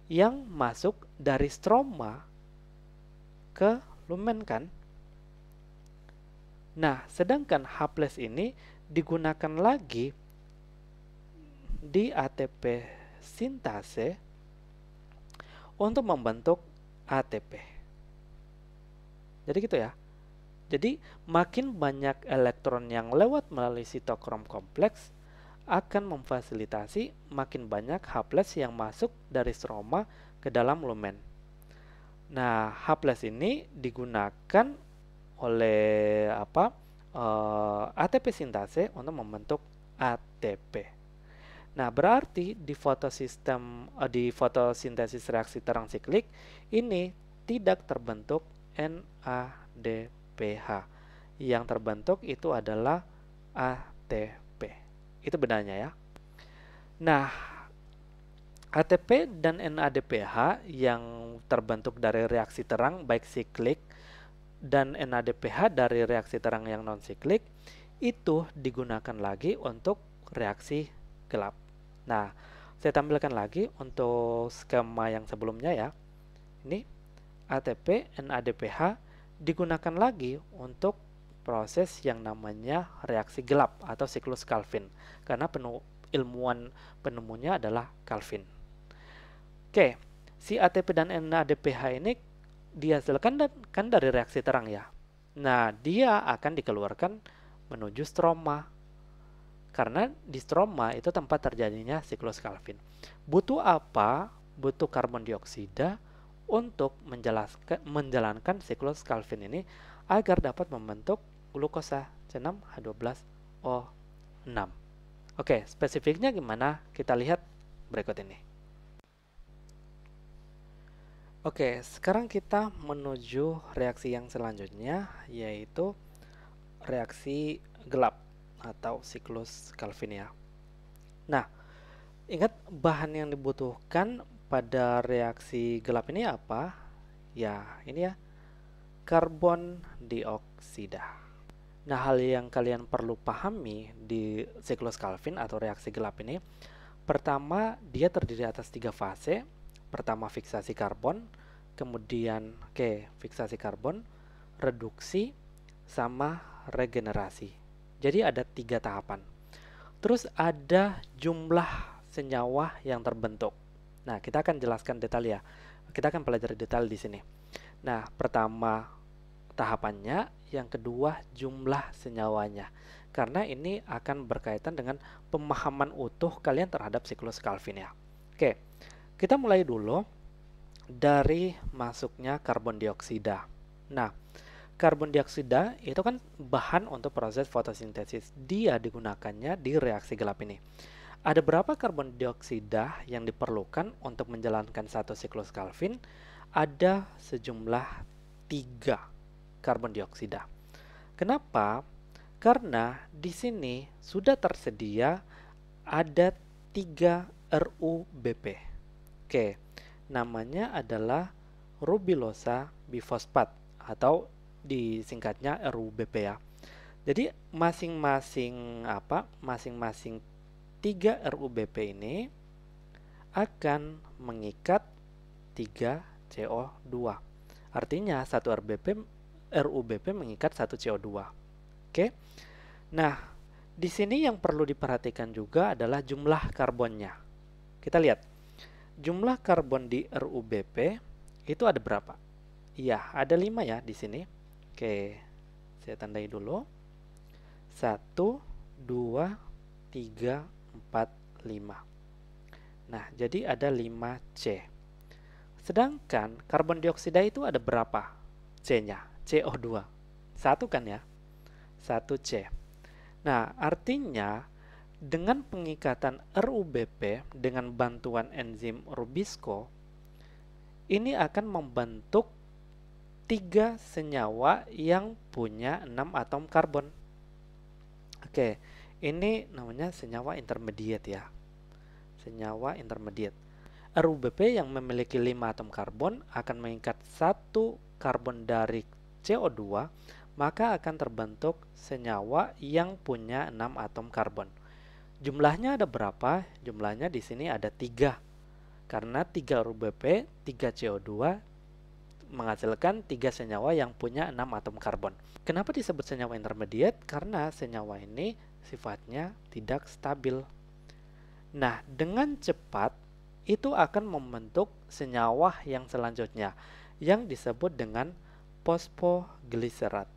yang masuk dari stroma ke lumen kan? Nah, sedangkan H+ ini digunakan lagi di ATP sintase untuk membentuk ATP. Jadi gitu ya. Jadi makin banyak elektron yang lewat melalui sitokrom kompleks akan memfasilitasi makin banyak H+ yang masuk dari stroma ke dalam lumen. Nah, H+ ini digunakan oleh ATP sintase untuk membentuk ATP. Nah, berarti di fotosintesis reaksi terang siklik ini tidak terbentuk NADPH. Yang terbentuk itu adalah ATP. Itu bedanya ya. Nah, ATP dan NADPH yang terbentuk dari reaksi terang baik siklik dan NADPH dari reaksi terang yang non siklik itu digunakan lagi untuk reaksi gelap. Nah, saya tampilkan lagi untuk skema yang sebelumnya ya. Ini ATP, NADPH digunakan lagi untuk proses yang namanya reaksi gelap atau siklus Calvin. Karena ilmuwan penemunya adalah Calvin. Oke, si ATP dan NADPH ini dihasilkan kan dari reaksi terang ya. Nah, dia akan dikeluarkan menuju stroma. Karena di stroma itu tempat terjadinya siklus Calvin. Butuh apa? Butuh karbon dioksida untuk menjalankan siklus Calvin ini agar dapat membentuk glukosa C6H12O6. Oke, spesifiknya gimana? Kita lihat berikut ini. Oke, sekarang kita menuju reaksi yang selanjutnya, yaitu reaksi gelap atau siklus Calvin ya. Nah, ingat bahan yang dibutuhkan pada reaksi gelap ini apa? Ya, ini ya, karbon dioksida. Nah, hal yang kalian perlu pahami di siklus Calvin atau reaksi gelap ini, pertama dia terdiri atas 3 fase. Pertama fiksasi karbon, kemudian fiksasi karbon, reduksi, sama regenerasi. Jadi ada 3 tahapan. Terus ada jumlah senyawa yang terbentuk. Nah, kita akan jelaskan detail ya. Kita akan pelajari detail di sini. Nah, pertama tahapannya, yang kedua jumlah senyawanya. Karena ini akan berkaitan dengan pemahaman utuh kalian terhadap siklus Calvin ya. Oke, kita mulai dulu dari masuknya karbon dioksida. Nah, karbon dioksida itu kan bahan untuk proses fotosintesis. Dia digunakannya di reaksi gelap ini. Ada berapa karbon dioksida yang diperlukan untuk menjalankan satu siklus Calvin? Ada sejumlah 3 karbon dioksida. Kenapa? Karena di sini sudah tersedia ada 3 RUBP. Oke, namanya adalah rubilosa bifosfat atau disingkatnya RUBP ya. Jadi masing-masing 3 RUBP ini akan mengikat 3 CO2. Artinya satu RUBP mengikat 1 CO2. Oke. Nah, di sini yang perlu diperhatikan juga adalah jumlah karbonnya. Kita lihat. Jumlah karbon di RUBP itu ada berapa? Iya, ada 5 ya di sini. Oke. Saya tandai dulu. 1 2 3 4 5. Nah, jadi ada 5C. Sedangkan karbon dioksida itu ada berapa C-nya? CO2. 1 kan ya? 1C. Nah, artinya dengan pengikatan RUBP dengan bantuan enzim Rubisco, ini akan membentuk 3 senyawa yang punya 6 atom karbon. Oke, ini namanya senyawa intermediate ya. Senyawa intermediate. RUBP yang memiliki 5 atom karbon akan mengikat 1 karbon dari CO2, maka akan terbentuk senyawa yang punya 6 atom karbon. Jumlahnya ada berapa? Jumlahnya di sini ada 3. Karena 3 RUBP, 3 CO2 menghasilkan 3 senyawa yang punya 6 atom karbon. Kenapa disebut senyawa intermediate? Karena senyawa ini sifatnya tidak stabil. Nah, dengan cepat itu akan membentuk senyawa yang selanjutnya yang disebut dengan fosfogliserat.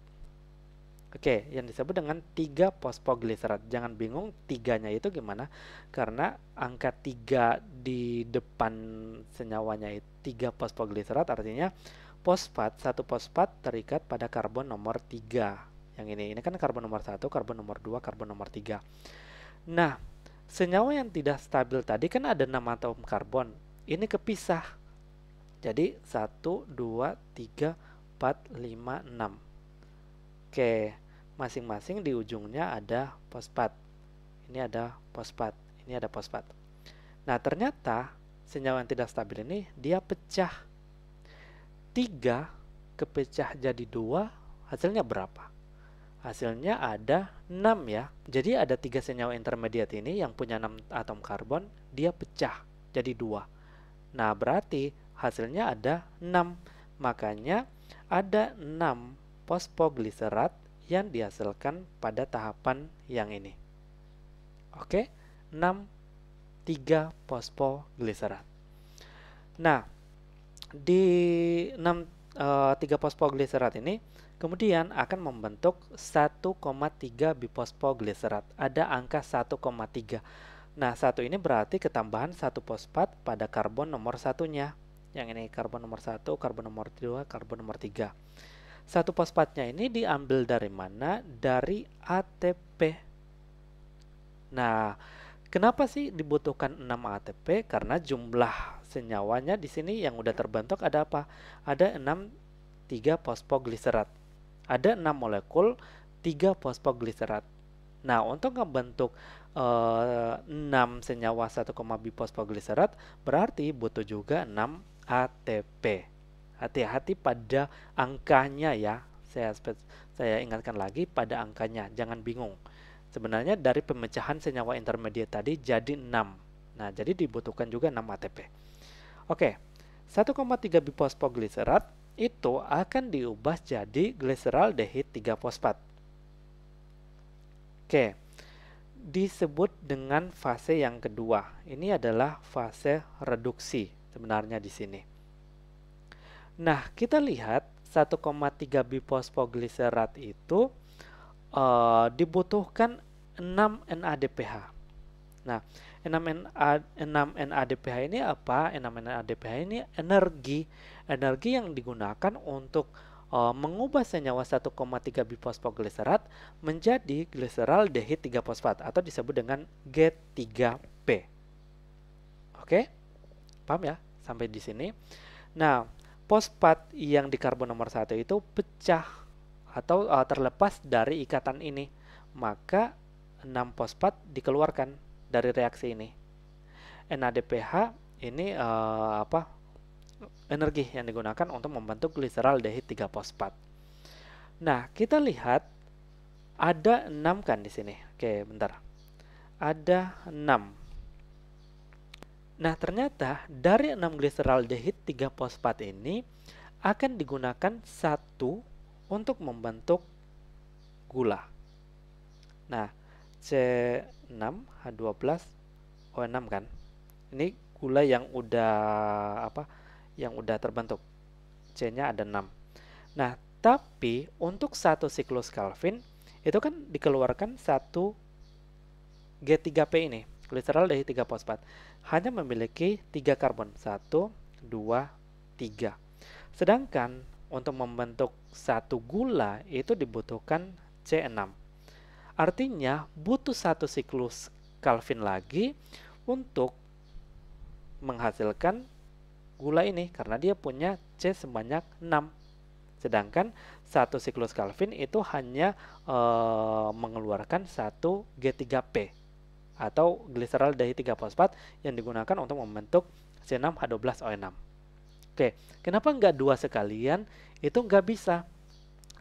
Oke, yang disebut dengan 3 fosfogliserat. Jangan bingung 3-nya itu gimana, karena angka 3 di depan senyawanya itu 3 fosfogliserat, artinya satu fosfat terikat pada karbon nomor 3. Yang ini kan karbon nomor 1, karbon nomor 2, karbon nomor 3. Nah, senyawa yang tidak stabil tadi kan ada 6 atom karbon. Ini kepisah. Jadi 1, 2, 3, 4, 5, 6. Oke, masing-masing di ujungnya ada fosfat. Ini ada fosfat, ini ada fosfat. Nah, ternyata senyawa yang tidak stabil ini dia pecah. 3 kepecah jadi 2, hasilnya berapa? Hasilnya ada 6 ya. Jadi ada 3 senyawa intermediate ini yang punya 6 atom karbon, dia pecah jadi 2. Nah, berarti hasilnya ada 6. Makanya ada 6 fosfogliserat yang dihasilkan pada tahapan yang ini. Oke, 6 3 fosfogliserat. Nah, di 3 fosfogliserat ini kemudian akan membentuk 1,3 bifosfogliserat. Ada angka 1,3. Nah, 1 ini berarti ketambahan 1 fosfat pada karbon nomor 1-nya. Yang ini karbon nomor 1, karbon nomor 2, karbon nomor 3. 1 fosfatnya ini diambil dari mana? Dari ATP. Nah, kenapa sih dibutuhkan 6 ATP? Karena jumlah senyawanya di sini yang udah terbentuk ada apa? Ada 6 3 fosfogliserat. Ada 6 molekul 3 fosfogliserat. Nah, untuk membentuk 6 senyawa 1, bifosfogliserat berarti butuh juga 6 ATP. Hati-hati pada angkanya ya. Saya ingatkan lagi pada angkanya, jangan bingung. Sebenarnya dari pemecahan senyawa intermediate tadi jadi 6. Nah, jadi dibutuhkan juga 6 ATP. Oke, 1,3 bifosfogliserat itu akan diubah jadi glyceraldehid 3 fosfat. Oke, disebut dengan fase yang kedua. Ini adalah fase reduksi sebenarnya di sini. Nah, kita lihat 1,3 bifosfogliserat itu dibutuhkan 6 NADPH. Nah, 6 NADPH ini apa? 6 NADPH ini energi yang digunakan untuk mengubah senyawa 1,3 bifosfogliserat menjadi glyceraldehid 3 fosfat atau disebut dengan G3P. Oke? Paham ya sampai di sini? Nah, fosfat yang di karbon nomor 1 itu pecah atau terlepas dari ikatan ini. maka 6 fosfat dikeluarkan dari reaksi ini. NADPH ini energi yang digunakan untuk membentuk gliseraldehid 3 fosfat. Nah, kita lihat ada 6 kan di sini. Oke, bentar. Ada 6. Nah, ternyata dari 6 gliseraldehid 3 fosfat ini akan digunakan satu untuk membentuk gula. Nah, C6H12O6 kan. Ini gula yang udah terbentuk. C-nya ada 6. Nah, tapi untuk satu siklus Calvin itu kan dikeluarkan satu G3P ini, gliseraldehid 3 fosfat. Hanya memiliki 3 karbon. 1, 2, 3. Sedangkan untuk membentuk satu gula itu dibutuhkan C6. Artinya butuh satu siklus Calvin lagi untuk menghasilkan gula ini karena dia punya C sebanyak 6. Sedangkan satu siklus Calvin itu hanya mengeluarkan satu G3P atau gliseraldehid 3 fosfat yang digunakan untuk membentuk C6H12O6. Oke, kenapa nggak 2 sekalian? Itu nggak bisa.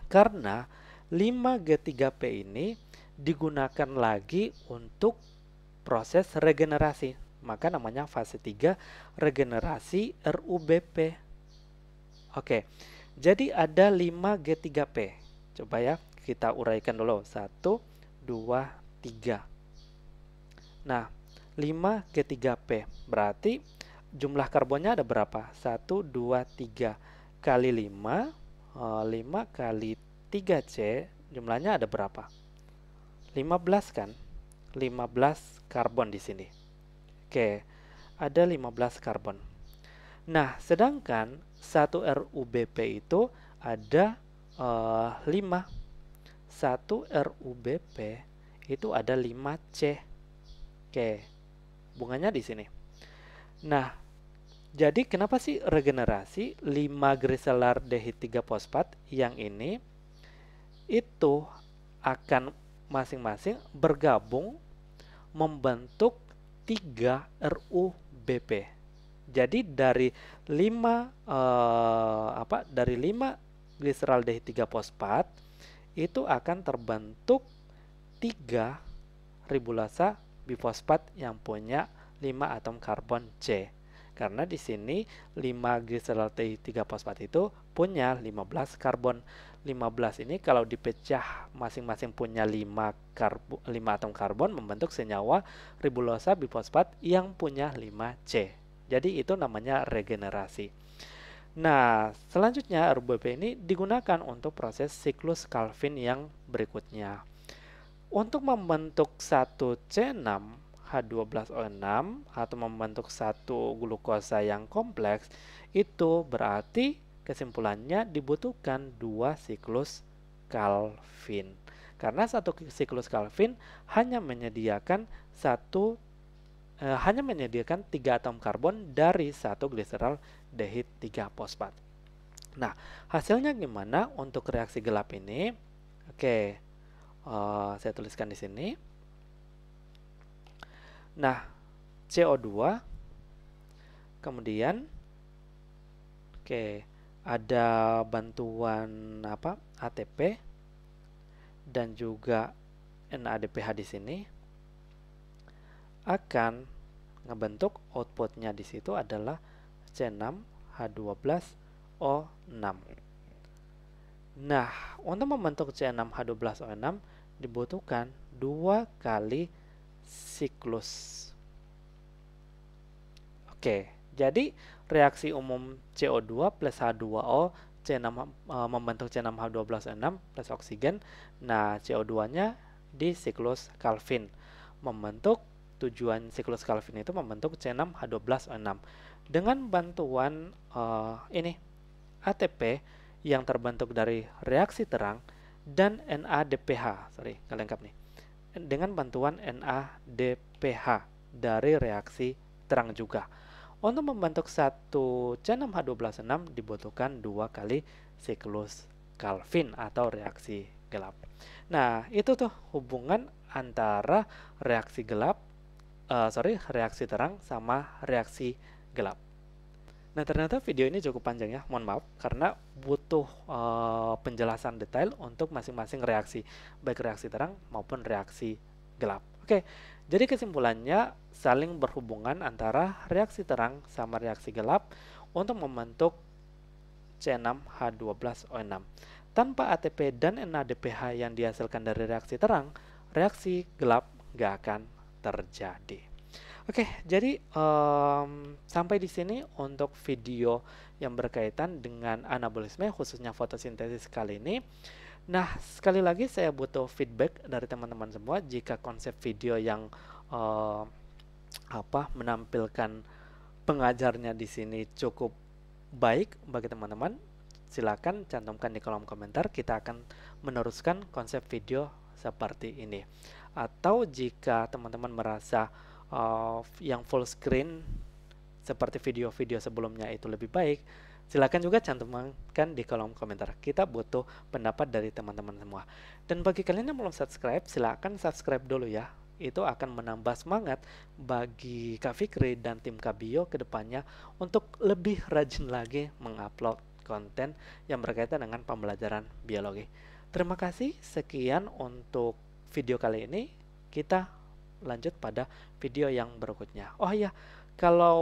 Karena 5G3P ini digunakan lagi untuk proses regenerasi. Maka namanya fase 3 regenerasi RUBP. Oke, jadi ada 5G3P. Coba ya, kita uraikan dulu. 1, 2, 3. Nah, 5G3P. Berarti jumlah karbonnya ada berapa? 1, 2, 3. Kali 5. 5 kali 3C. Jumlahnya ada berapa? 15 kan? 15 karbon di sini. Oke, ada 15 karbon. Nah, sedangkan satu RUBP itu ada 5. Satu RUBP itu ada 5C. Oke, bunganya di sini. Nah, jadi kenapa sih regenerasi 5 gliseraldehid 3 fosfat yang ini itu akan masing-masing bergabung membentuk 3 RUBP. Jadi dari 5 gliseraldehid 3 fosfat itu akan terbentuk 3 ribulasa bifosfat yang punya 5 atom karbon C. Karena di sini 5 gliseraldehid 3 fosfat itu punya 15 karbon. 15 ini kalau dipecah masing-masing punya 5 atom karbon membentuk senyawa ribulosa bifosfat yang punya 5C. Jadi itu namanya regenerasi. Nah, selanjutnya RUBP ini digunakan untuk proses siklus Calvin yang berikutnya. Untuk membentuk satu C6H12O6 atau membentuk satu glukosa yang kompleks, itu berarti kesimpulannya dibutuhkan 2 siklus Calvin. Karena satu siklus Calvin hanya menyediakan 3 atom karbon dari satu gliseraldehid 3 fosfat. Nah, hasilnya gimana untuk reaksi gelap ini? Oke, saya tuliskan di sini. Nah, CO2, kemudian, ada bantuan ATP dan juga NADPH di sini akan ngebentuk outputnya di situ adalah C6H12O6. Nah, untuk membentuk C6H12O6 dibutuhkan 2 kali siklus. Oke, jadi reaksi umum CO2 plus H2O membentuk C6H12O6 plus oksigen. Nah, CO2-nya di siklus Calvin membentuk. Tujuan siklus Calvin itu membentuk C6H12O6 dengan bantuan ATP yang terbentuk dari reaksi terang dan NADPH, nggak lengkap nih, dengan bantuan NADPH dari reaksi terang juga. Untuk membentuk satu C6H12O6 dibutuhkan 2 kali siklus Calvin atau reaksi gelap. Nah, itu tuh hubungan antara reaksi reaksi terang sama reaksi gelap. Nah, ternyata video ini cukup panjang ya, mohon maaf, karena butuh penjelasan detail untuk masing-masing reaksi, baik reaksi terang maupun reaksi gelap. Oke, jadi kesimpulannya saling berhubungan antara reaksi terang sama reaksi gelap untuk membentuk C6H12O6. Tanpa ATP dan NADPH yang dihasilkan dari reaksi terang, reaksi gelap nggak akan terjadi. Oke, jadi sampai di sini untuk video yang berkaitan dengan anabolisme, khususnya fotosintesis kali ini. Nah, sekali lagi saya butuh feedback dari teman-teman semua. Jika konsep video yang menampilkan pengajarnya di sini cukup baik bagi teman-teman, silakan cantumkan di kolom komentar. Kita akan meneruskan konsep video seperti ini. Atau jika teman-teman merasa yang full screen seperti video-video sebelumnya itu lebih baik, silakan juga cantumkan di kolom komentar. Kita butuh pendapat dari teman-teman semua. Dan bagi kalian yang belum subscribe, silakan subscribe dulu ya. Itu akan menambah semangat bagi Kak Fikri dan tim Kabio ke depannya untuk lebih rajin lagi mengupload konten yang berkaitan dengan pembelajaran biologi. Terima kasih, sekian untuk video kali ini. Kita lanjut pada video yang berikutnya. Oh iya, kalau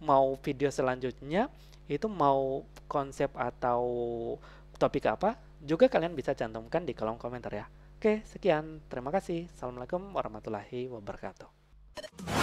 mau video selanjutnya itu mau konsep atau topik apa, juga kalian bisa cantumkan di kolom komentar ya. Oke, sekian. Terima kasih. Assalamualaikum warahmatullahi wabarakatuh.